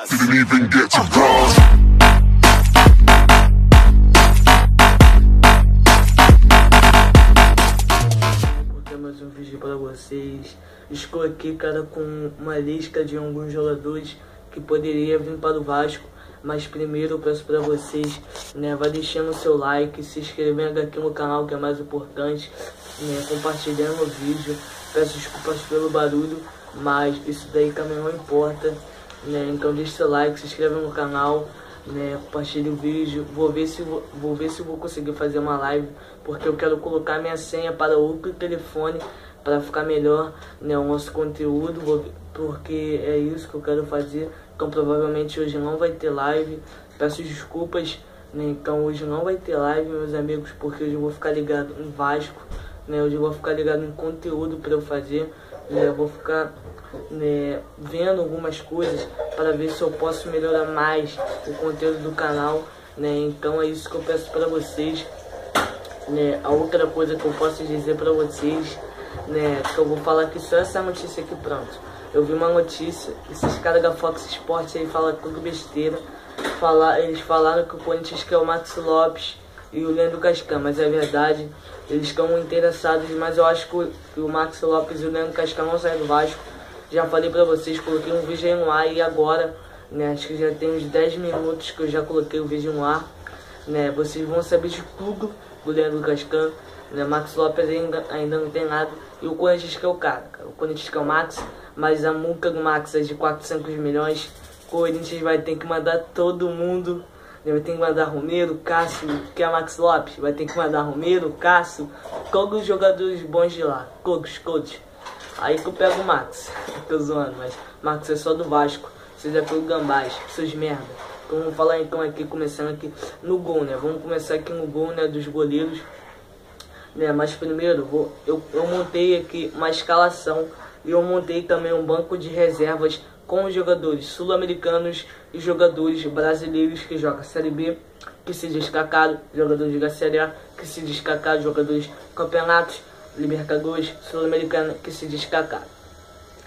Didn't even get to cross. Porque mais um vídeo para vocês. Estou aqui, cara, com uma lista de alguns jogadores que poderia vir para o Vasco. Mas primeiro eu peço para vocês, né, vai deixando o seu like, se inscrevendo aqui no canal, que é mais importante, né, compartilhando o vídeo. Peço desculpas pelo barulho, mas isso daí também não importa, né? Então deixe seu like, se inscreva no canal, né, compartilhe o vídeo. Vou ver se vou conseguir fazer uma live, porque eu quero colocar minha senha para outro telefone para ficar melhor, né, o nosso conteúdo, porque é isso que eu quero fazer. Então provavelmente hoje não vai ter live, peço desculpas, né? Então hoje não vai ter live, meus amigos, porque hoje eu vou ficar ligado em Vasco, né? Hoje eu vou ficar ligado em conteúdo para eu fazer, né? Eu vou ficar, né, vendo algumas coisas para ver se eu posso melhorar mais o conteúdo do canal, né? Então é isso que eu peço para vocês, né? A outra coisa que eu posso dizer para vocês, né, que eu vou falar aqui só essa notícia aqui, pronto. Eu vi uma notícia, esses caras da Fox Sports aí falam tudo besteira. Eles falaram que o Corinthians quer o Maxi Lopes e o Leandro Cascan, mas é verdade, eles estão interessados, mas eu acho que o Maxi Lopes e o Leandro Cascan não saem do Vasco. Já falei pra vocês, coloquei um vídeo aí no ar e agora, né, acho que já tem uns 10 minutos que eu já coloquei o vídeo no ar, né, vocês vão saber de tudo do Leandro Cascan, né, Maxi Lopes ainda não tem nada, e o Corinthians quer o cara, o Corinthians quer o Max, mas a multa do Max é de 400 milhões, o Corinthians vai ter que mandar todo mundo, né, vai ter que mandar Romero, Cássio, que é Maxi Lopes, vai ter que mandar Romero, Cássio, todos os jogadores bons de lá, todos. Aí que eu pego o Max, tô zoando, mas Max é só do Vasco, vocês é pelo Gambás, seus merda. Então vamos falar então aqui, começando aqui no gol, né, vamos começar aqui no gol, né, dos goleiros, né, mas primeiro eu montei aqui uma escalação e eu montei também um banco de reservas com os jogadores sul-americanos e jogadores brasileiros que jogam Série B, que se destacaram, jogadores da Série A, que se destacaram, jogadores campeonatos, Libertadores, Sul-Americana, que se destacaram.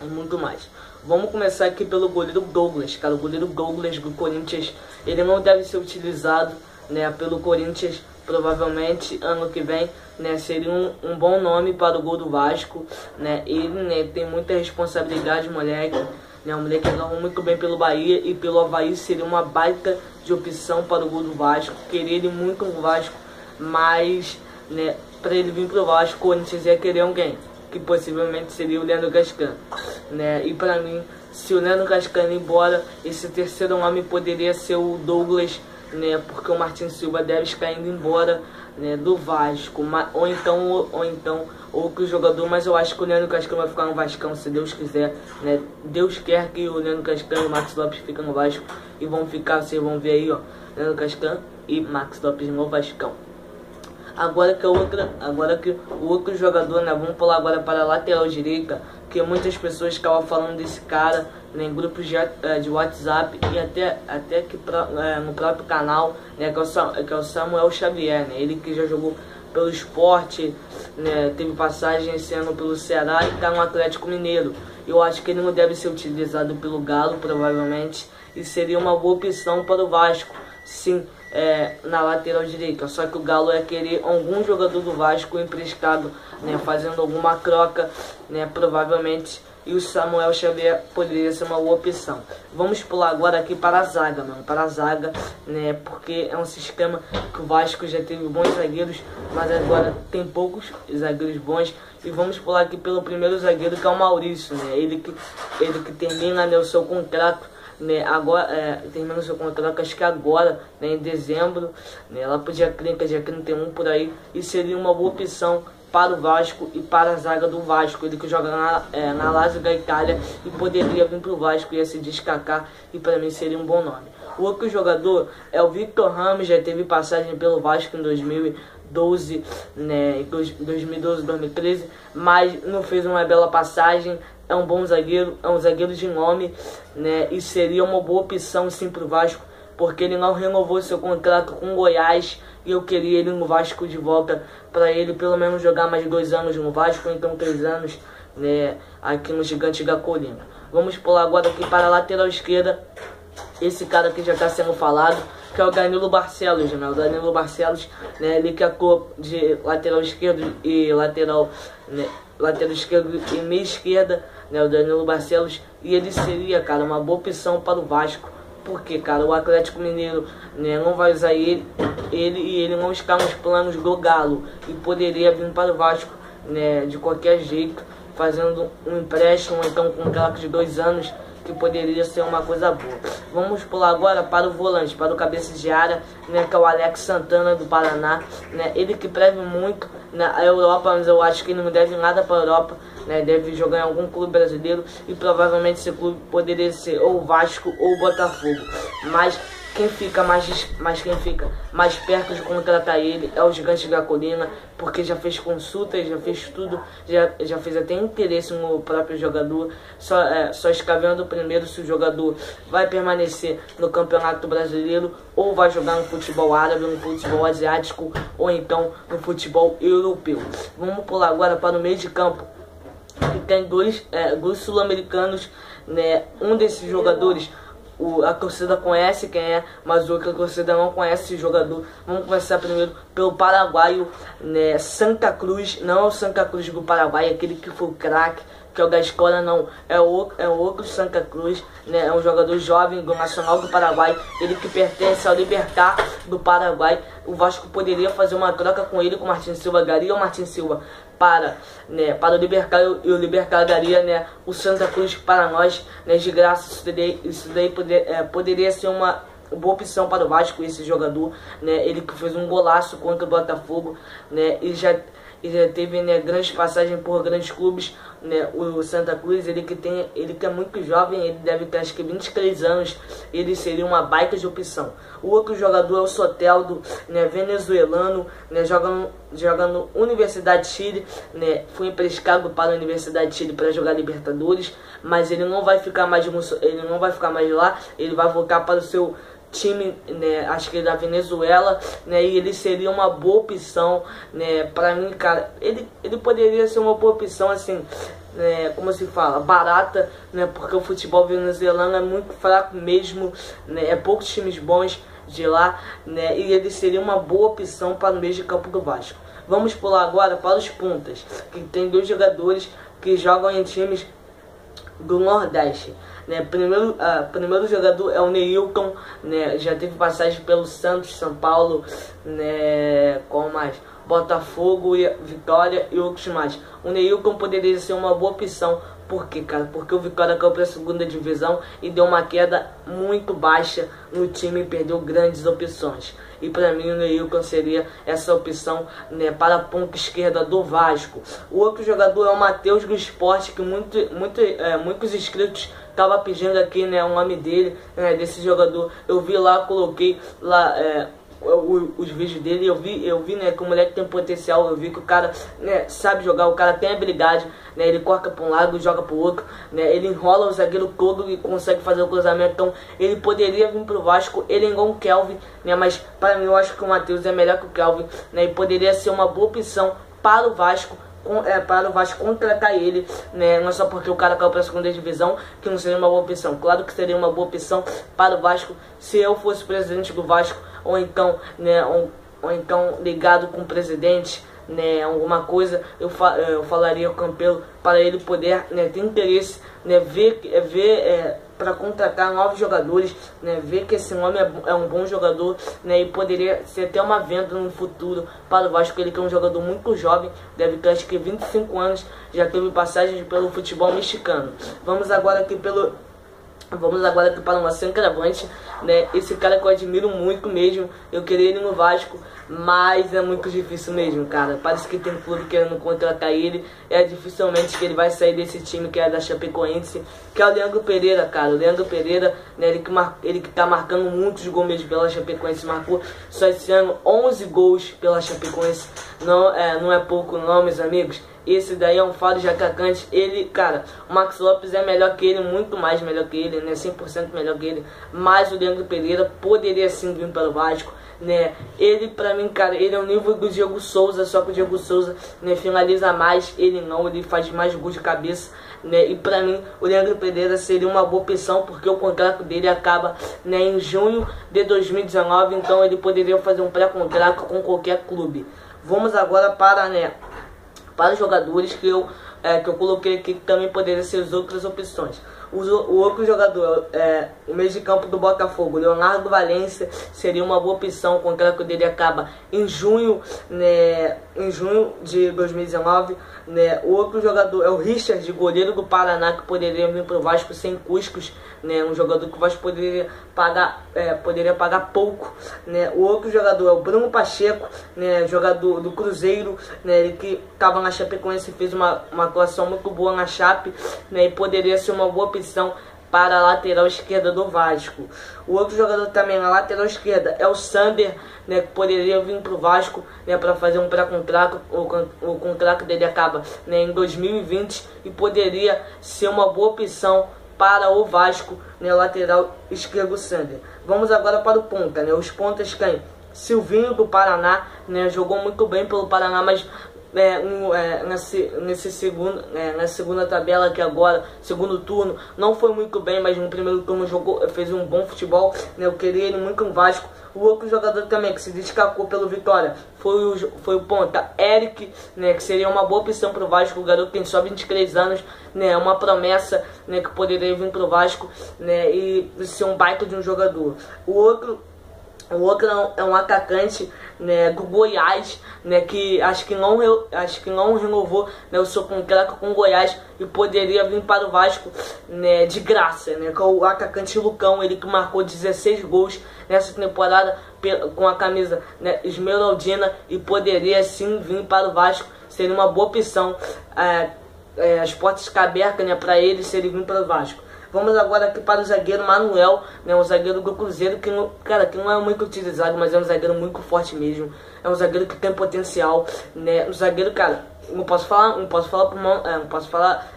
E muito mais. Vamos começar aqui pelo goleiro Douglas, cara. O goleiro Douglas do Corinthians, ele não deve ser utilizado, né, pelo Corinthians. Provavelmente ano que vem, né, seria um bom nome para o gol do Vasco, né? Ele, né, tem muita responsabilidade, moleque, né? O moleque jogou muito bem pelo Bahia e pelo Avaí, seria uma baita de opção para o gol do Vasco. Queria ele muito no Vasco, mas, né, para ele vir pro Vasco, o Corinthians ia querer alguém, que possivelmente seria o Leandro Cascan, né? E para mim, se o Leandro Cascan ir embora, esse terceiro nome poderia ser o Douglas, né? Porque o Martins Silva deve estar indo embora, né, do Vasco, ou então outro jogador, mas eu acho que o Leandro Cascan vai ficar no Vascão, se Deus quiser, né? Deus quer que o Leandro Cascan e o Max Lopes fiquem no Vasco e vão ficar, vocês vão ver aí, ó, Leandro Cascan e Max Lopes no Vascão. Agora que o outro jogador, né, vamos pular agora para a lateral direita, que muitas pessoas estavam falando desse cara, né, em grupos de WhatsApp e até aqui no próprio canal, né, que é o Samuel Xavier, né, ele que já jogou pelo Sport, né, teve passagem esse ano pelo Ceará e está no Atlético Mineiro. Eu acho que ele não deve ser utilizado pelo Galo, provavelmente, e seria uma boa opção para o Vasco, sim, na lateral direita. Só que o Galo ia querer algum jogador do Vasco emprestado, né, fazendo alguma troca, né, provavelmente, e o Samuel Xavier poderia ser uma boa opção. Vamos pular agora aqui para a zaga, mano, né, porque é um sistema que o Vasco já teve bons zagueiros, mas agora tem poucos zagueiros bons. E vamos pular aqui pelo primeiro zagueiro, que é o Maurício, né, ele que termina, né, o seu contrato, né, agora, termina o seu contrato, acho que agora, né, em dezembro, né, lá pro dia 30, dia 31 por aí, e seria uma boa opção para o Vasco e para a zaga do Vasco. Ele que joga na Lazio da Itália e poderia vir para o Vasco, ia se destacar, e para mim seria um bom nome. O outro jogador é o Victor Ramos, já teve passagem pelo Vasco em 2012, né, 2012, 2013, mas não fez uma bela passagem. É um bom zagueiro, é um zagueiro de nome, né, e seria uma boa opção sim para o Vasco, porque ele não renovou seu contrato com o Goiás e eu queria ele no Vasco de volta, para ele pelo menos jogar mais 2 anos no Vasco, ou então 3 anos, né, aqui no Gigante da Colina. Vamos pular agora aqui para a lateral esquerda, esse cara que já está sendo falado, que é o Danilo Barcelos, né? O Danilo Barcelos, né, ele que atua de lateral esquerdo e lateral esquerdo e meia esquerda, né? O Danilo Barcelos, e ele seria, cara, uma boa opção para o Vasco. Porque, cara, o Atlético Mineiro, né, não vai usar ele e ele não está nos planos do Galo e poderia vir para o Vasco, né, de qualquer jeito, fazendo um empréstimo, então com um contrato de 2 anos, que poderia ser uma coisa boa. Vamos pular agora para o volante, para o cabeça de área, né, que é o Alex Santana do Paraná, né, ele que preve muito na Europa, mas eu acho que ele não deve nada para a Europa, né, deve jogar em algum clube brasileiro e provavelmente esse clube poderia ser ou o Vasco ou o Botafogo, mas quem fica mais perto de contratar ele é o Gigante da Colina, porque já fez consultas, já fez tudo, já fez até interesse no próprio jogador, só está vendo primeiro se o jogador vai permanecer no Campeonato Brasileiro ou vai jogar no futebol árabe, no futebol asiático ou então no futebol europeu. Vamos pular agora para o meio de campo, que tem dois sul-americanos, né? Um desses jogadores a torcida conhece quem é, mas outra torcida não conhece esse jogador. Vamos começar primeiro pelo paraguaio, né, Santa Cruz. Não é o Santa Cruz do Paraguai, aquele que foi o craque, que é o da escola, não. É o outro Santa Cruz, né, é um jogador jovem do Nacional do Paraguai, ele que pertence ao Libertad do Paraguai. O Vasco poderia fazer uma troca com ele, com o Martin Silva, daria o Martin Silva para o Libertad, e o Libertad daria, né, o Santa Cruz para nós, né, de graça. Isso daí poderia ser uma boa opção para o Vasco, esse jogador, né, ele que fez um golaço contra o Botafogo, né, e já teve, né, grandes passagens por grandes clubes, né, o Santa Cruz, ele que é muito jovem, ele deve ter acho que 23 anos, ele seria uma baita de opção. O outro jogador é o Soteldo, né, venezuelano, né, joga no Universidade de Chile, né, foi emprestado para a Universidade de Chile para jogar Libertadores, mas ele não vai ficar mais lá, ele vai voltar para o seu time, né, acho que é da Venezuela, né, e ele seria uma boa opção, né, para mim, cara. Ele poderia ser uma boa opção, assim, né, como se fala, barata, né, porque o futebol venezuelano é muito fraco mesmo, né, é poucos times bons de lá, né, e ele seria uma boa opção para o meio de campo do Vasco. Vamos pular agora para os pontas, que tem 2 jogadores que jogam em times do Nordeste, né. Primeiro jogador é o Neilton, né, já teve passagem pelo Santos, São Paulo, né, com mais Botafogo, e Vitória e outros mais. O Neilton poderia ser uma boa opção. Por quê, cara? Porque o Vitória caiu para a 2ª divisão e deu uma queda muito baixa no time e perdeu grandes opções. E para mim o Neilton seria essa opção, né, para a ponta esquerda do Vasco. O outro jogador é o Matheus do Sport, que muitos inscritos estavam pedindo aqui, né, o nome dele, né, desse jogador. Eu vi lá, coloquei lá os vídeos dele, eu vi, né, que o moleque tem potencial, eu vi que o cara, né, sabe jogar, o cara tem habilidade, né, ele corta para um lado e joga para o outro, né, ele enrola o zagueiro todo e consegue fazer o cruzamento, então ele poderia vir para o Vasco, ele é igual o Kelvin, né, mas para mim eu acho que o Matheus é melhor que o Kelvin, né, e poderia ser uma boa opção para o Vasco, para o Vasco contratar ele, né, não é só porque o cara caiu para a 2ª divisão que não seria uma boa opção. Claro que seria uma boa opção para o Vasco se eu fosse presidente do Vasco, ou então, né, ou então ligado com o presidente, né, alguma coisa, eu falaria ao Campelo para ele poder, né, ter interesse, né, ver para contratar novos jogadores, né, ver que esse nome é um bom jogador, né, e poderia ser até uma venda no futuro para o Vasco. Ele que é um jogador muito jovem, deve ter acho que 25 anos, já teve passagem pelo futebol mexicano. Vamos agora aqui para uma centroavante, né, esse cara que eu admiro muito mesmo, eu queria ele no Vasco, mas é muito difícil mesmo, cara. Parece que tem clube querendo contratar ele, dificilmente que ele vai sair desse time que é da Chapecoense, que é o Leandro Pereira, cara. O Leandro Pereira, né, ele que tá marcando muitos gols pela Chapecoense, marcou só esse ano 11 gols pela Chapecoense, não é pouco não, meus amigos. esse daí é um faro de atacante. Ele, cara, o Max Lopes é melhor que ele, muito mais melhor que ele, né? 100% melhor que ele. Mas o Leandro Pereira poderia sim vir para o Vasco, né? Ele, pra mim, cara, ele é o nível do Diego Souza, só que o Diego Souza, né, finaliza mais, ele não, ele faz mais gols de cabeça, né? E pra mim, o Leandro Pereira seria uma boa opção, porque o contrato dele acaba, né, em junho de 2019, então ele poderia fazer um pré-contrato com qualquer clube. Vamos agora para, né, para os jogadores que eu coloquei aqui, que também poderiam ser as outras opções. O outro jogador, o meio de campo do Botafogo, Leonardo Valência, seria uma boa opção. O contrato dele acaba em junho, né, em junho de 2019. Né. O outro jogador é o Richard, goleiro do Paraná, que poderia vir para o Vasco sem custos. Né, um jogador que o Vasco poderia pagar pouco. Né. O outro jogador é o Bruno Pacheco, né, jogador do Cruzeiro, né, ele que estava na Chapecoense e fez uma atuação muito boa na Chape, né, e poderia ser uma boa opção para a lateral esquerda do Vasco. O outro jogador também na lateral esquerda é o Sander, né, que poderia vir para o Vasco, né, para fazer um pré-contrato. O contrato dele acaba, né, em 2020 e poderia ser uma boa opção para o Vasco, né, lateral esquerdo Sander. Vamos agora para o ponta, né, os pontas quem? Silvinho do Paraná, né, jogou muito bem pelo Paraná, mas na segunda tabela aqui agora, segundo turno, não foi muito bem, mas no primeiro turno fez um bom futebol, né, eu queria ele muito no Vasco. O outro jogador também que se destacou pelo Vitória foi o ponta Eric, né, que seria uma boa opção para o Vasco. O garoto tem só 23 anos, né, é uma promessa, né, que poderia vir para o Vasco, né, e ser um baita de um jogador. O outro é um atacante, né, do Goiás, né, que acho que não renovou, né, o seu contrato com o Goiás e poderia vir para o Vasco, né, de graça, né, com o atacante Lucão, ele que marcou 16 gols nessa temporada com a camisa, né, esmeraldina, e poderia sim vir para o Vasco, seria uma boa opção, as portas ficam abertas, né, para ele se ele vir para o Vasco. Vamos agora aqui para o zagueiro Manuel, né, um zagueiro do Cruzeiro que não é muito utilizado, mas é um zagueiro muito forte mesmo. É um zagueiro que tem potencial, né? Um zagueiro, cara, não posso falar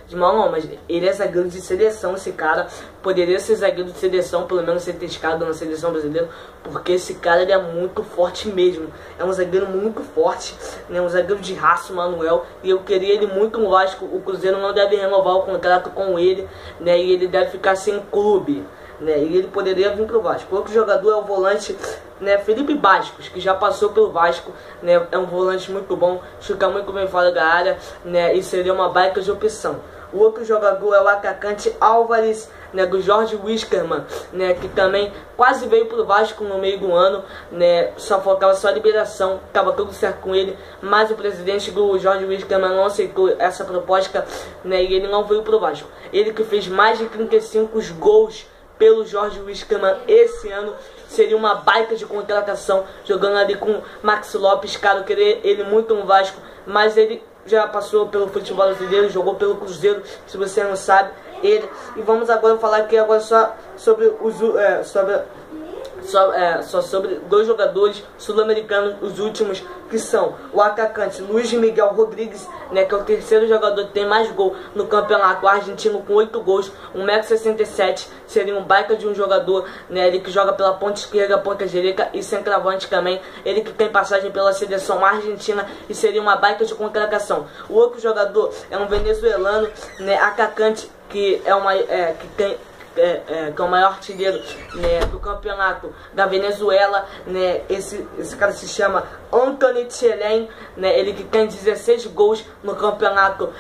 de mal não, mas ele é zagueiro de seleção, esse cara. Poderia ser zagueiro de seleção, pelo menos ser testado na seleção brasileira, porque esse cara ele é muito forte mesmo. É um zagueiro muito forte, né? Um zagueiro de raça, Manuel, e eu queria ele muito no Vasco. O Cruzeiro não deve renovar o contrato com ele, né? E ele deve ficar sem clube, né? E ele poderia vir pro Vasco. Outro jogador é o volante, né, Felipe Bastos, que já passou pelo Vasco, né? É um volante muito bom, chuta muito bem fora da área, né? E seria uma baita de opção. O outro jogador é o atacante Álvares, né, do Jorge Wilstermann, né, que também quase veio pro Vasco no meio do ano, né, só faltava só a liberação, estava tudo certo com ele, mas o presidente do Jorge Wilstermann não aceitou essa proposta, né, e ele não veio pro Vasco. Ele que fez mais de 35 gols pelo Jorge Wilstermann esse ano, seria uma baita de contratação, jogando ali com Max Lopes. Cara, eu queria ele muito no Vasco, mas ele já passou pelo futebol brasileiro, jogou pelo Cruzeiro, se você não sabe, ele. E vamos agora falar aqui agora só sobre sobre dois jogadores sul-americanos, os últimos, que são o atacante Luiz Miguel Rodrigues, né, que é o terceiro jogador que tem mais gol no campeonato argentino, com 8 gols, 1,67 m, seria um baita de um jogador, né, ele que joga pela ponta esquerda, ponta direita e centroavante também, ele que tem passagem pela seleção argentina e seria uma baita de contratação. O outro jogador é um venezuelano, né, atacante, que é que é o maior artilheiro, né, do campeonato da Venezuela, né, esse cara se chama Anthony Tchelen, né, ele que tem 16 gols no campeonato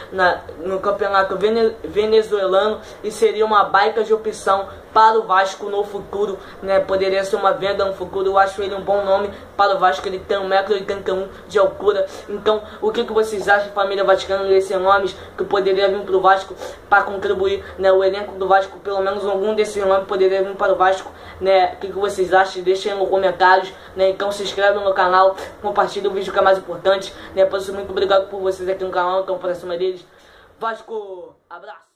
venezuelano e seria uma baita de opção para o Vasco no futuro, né, poderia ser uma venda no futuro. Eu acho ele um bom nome para o Vasco, ele tem 1,81 m de altura. Então, o que vocês acham, família Vaticano, desses nomes que poderia vir para o Vasco para contribuir, né, o elenco do Vasco, pelo menos algum desses nomes poderia vir para o Vasco, né, o que vocês acham? Deixem aí nos comentários, né, então se inscreve no canal, compartilha o vídeo que é mais importante, né, muito obrigado por vocês aqui no canal, então para cima deles, Vasco, abraço!